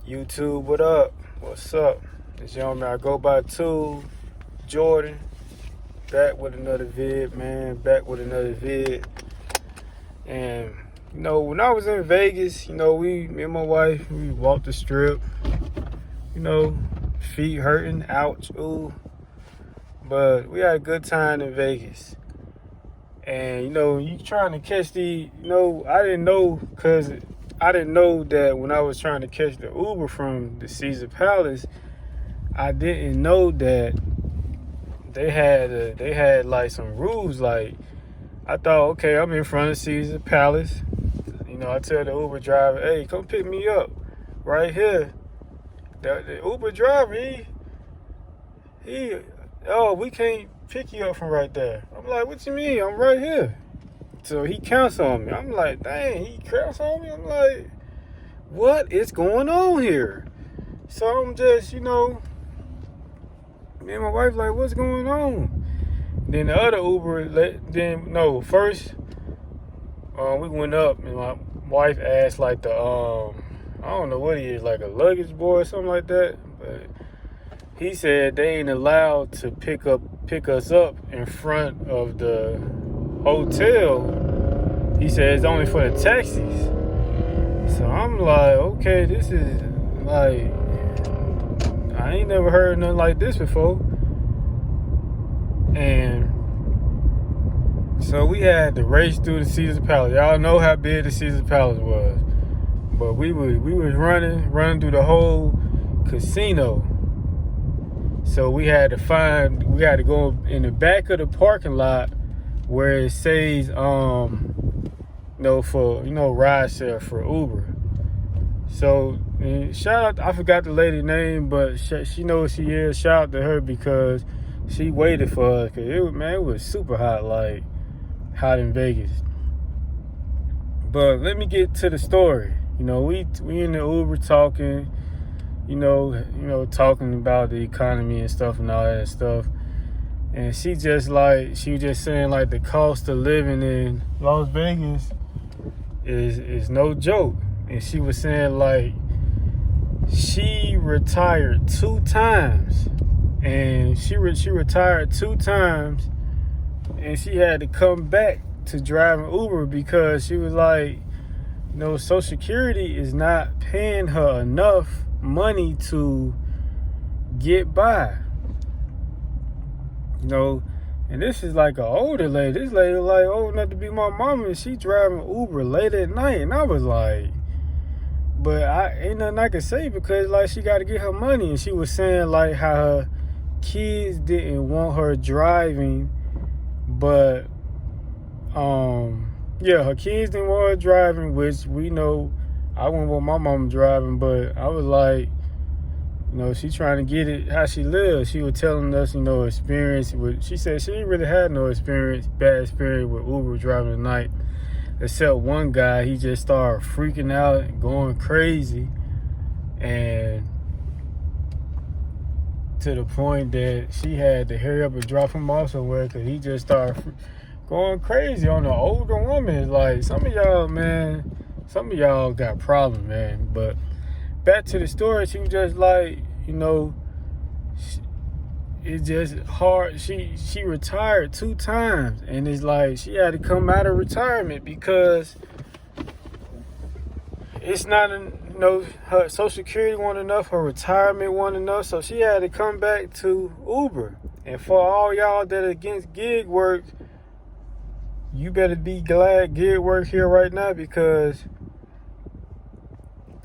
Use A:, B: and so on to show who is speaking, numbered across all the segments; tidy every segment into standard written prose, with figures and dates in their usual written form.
A: YouTube, what up? What's up? It's your man. I go by Two Jordan. Back with another vid, man. Back with another vid. And when I was in Vegas, me and my wife, we walked the strip. Feet hurting, ouch, ooh. But we had a good time in Vegas. And you trying to catch I didn't know that when I was trying to catch the Uber from the Caesar Palace, I didn't know that they had like some rules. Like, I thought, okay, I'm in front of Caesar Palace. I tell the Uber driver, hey, come pick me up right here. The Uber driver, we can't pick you up from right there. I'm like, what you mean? I'm right here. So he counts on me. I'm like, dang, he counts on me? I'm like, what is going on here? So I'm just, me and my wife like, what's going on? Then the other Uber, first we went up and my wife asked like the, I don't know what he is, like a luggage boy or something like that. But he said they ain't allowed to pick us up in front of the hotel. He said it's only for the taxis. So I'm like, okay, this is like, I ain't never heard nothing like this before. And so we had to race through the Caesar Palace. Y'all know how big the Caesar Palace was. But we was running through the whole casino. So we had to go in the back of the parking lot where it says, for ride share for Uber. So shout out, I forgot the lady's name, but she knows she is. Shout out to her because she waited for us. Cause it was super hot, like hot in Vegas. But let me get to the story. We in the Uber talking. Talking about the economy and stuff and all that stuff. And she was just saying like the cost of living in Las Vegas is no joke. And she was saying like she retired 2 times. And she retired 2 times and she had to come back to driving Uber because she was like, Social Security is not paying her enough money to get by. And this is like an older lady. This lady like old enough to be my mama, and she driving Uber late at night. And I was like, but ain't nothing I could say because like she got to get her money. And she was saying like how her kids didn't want her driving, but her kids didn't want her driving, which we know. I wouldn't want my mom driving, but I was like, she trying to get it how she lives. She was telling us, experience with. She said she didn't really have no bad experience with Uber driving at night, except one guy. He just started freaking out and going crazy, and to the point that she had to hurry up and drop him off somewhere because he just started going crazy on an older woman. Like some of y'all got problems, man. But back to the story, she was just like, it's just hard. She retired 2 times, and it's like she had to come out of retirement because it's not her Social Security wasn't enough, her retirement wasn't enough, so she had to come back to Uber. And for all y'all that are against gig work, you better be glad gig work here right now because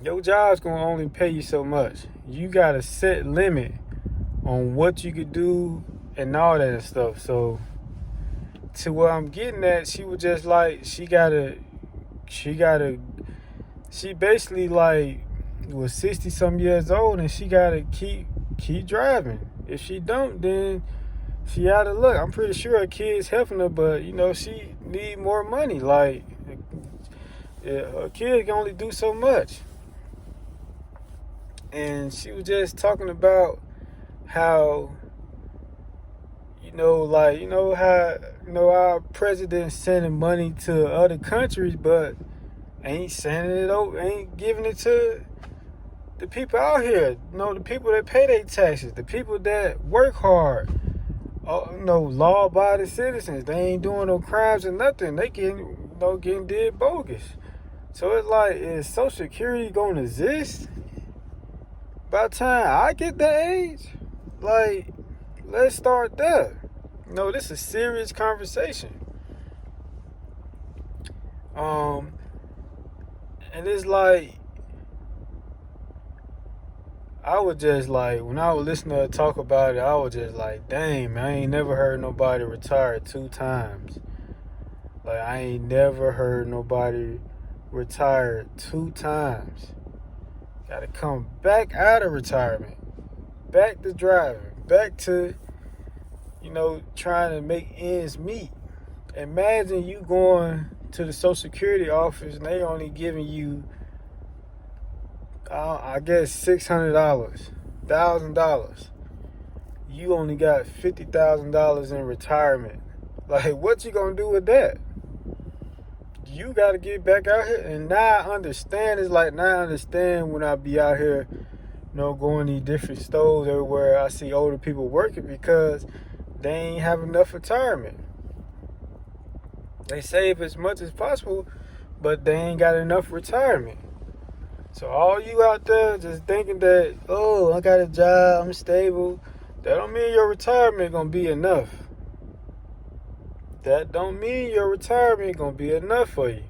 A: your job's gonna only pay you so much. You got a set limit on what you could do and all that stuff. So to where I'm getting at, she was just like she basically like was 60 some years old and she gotta keep driving. If she don't, then she out of luck. I'm pretty sure her kids helping her, but she need more money. Like her kid can only do so much. And she was just talking about how our president sending money to other countries, but ain't sending it over, ain't giving it to the people out here, the people that pay their taxes, the people that work hard, law-abiding citizens. They ain't doing no crimes or nothing. They getting did bogus. So it's like, is Social Security gonna exist by the time I get that age? Like, let's start there. This is a serious conversation. And it's like, I was just like, when I was listening to her talk about it, I was just like, dang, man, I ain't never heard nobody retire 2 times. Like, I ain't never heard nobody retire 2 times. Gotta come back out of retirement, back to driving, back to, trying to make ends meet. Imagine you going to the Social Security office and they only giving you, I guess, $600, $1,000. You only got $50,000 in retirement. Like, what you gonna do with that? You gotta get back out here. And now I understand. It's like, now I understand when I be out here, going to these different stores everywhere. I see older people working because they ain't have enough retirement. They save as much as possible, but they ain't got enough retirement. So all you out there just thinking that, oh, I got a job, I'm stable, that don't mean your retirement gonna be enough. That don't mean your retirement gonna be enough for you.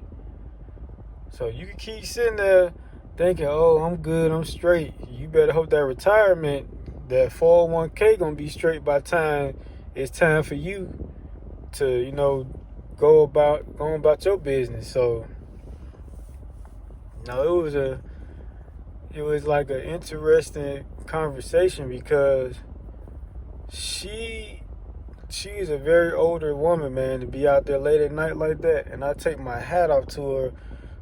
A: So you can keep sitting there thinking, oh, I'm good, I'm straight. You better hope that retirement, that 401k gonna be straight by the time it's time for you to, go about your business. So it was like an interesting conversation because she's a very older woman, man, to be out there late at night like that. And I take my hat off to her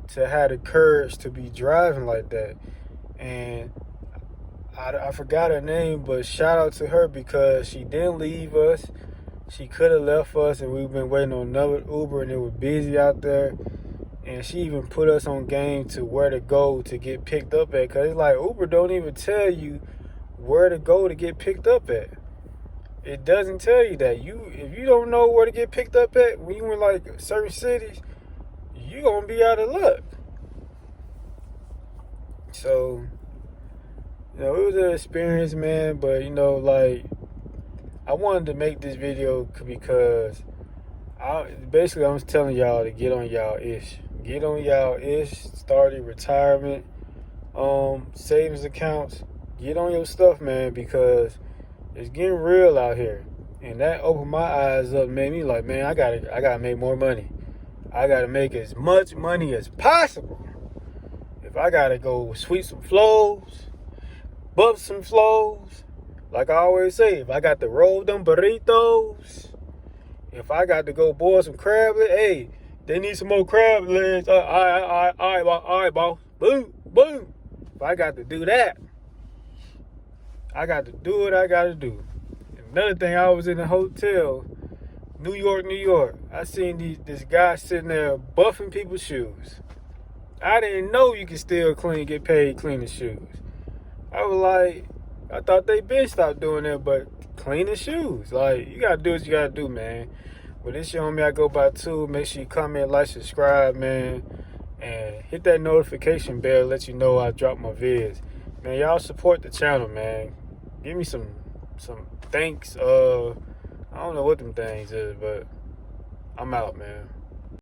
A: to have the courage to be driving like that. And I forgot her name, but shout out to her because she didn't leave us. She could have left us and we've been waiting on another Uber and it was busy out there. And she even put us on game to where to go to get picked up at. Because it's like, Uber don't even tell you where to go to get picked up at. It doesn't tell you that. If you don't know where to get picked up at, when you in like certain cities, you going to be out of luck. So, it was an experience, man. But, I wanted to make this video because I'm telling y'all to get on y'all ish. Get on y'all ish, start your retirement, savings accounts. Get on your stuff, man, because it's getting real out here. And that opened my eyes up, made me like, man, I gotta make more money. I gotta make as much money as possible. If I gotta go sweep some floors, bump some floors, like I always say, if I got to roll them burritos, if I got to go boil some crab legs, hey, they need some more crab legs. All right, boss. Boom, boom. If I got to do that, I got to do what I got to do. Another thing, I was in a hotel, New York. I seen this guy sitting there buffing people's shoes. I didn't know you could still get paid cleaning shoes. I was like, I thought they been stopped doing that, but cleaning shoes. Like, you got to do what you got to do, man. Well, this your homie I go by too. Make sure you comment, like, subscribe, man. And hit that notification bell, let you know I drop my vids. Man, y'all support the channel, man. Give me some thanks. I don't know what them things is, but I'm out, man.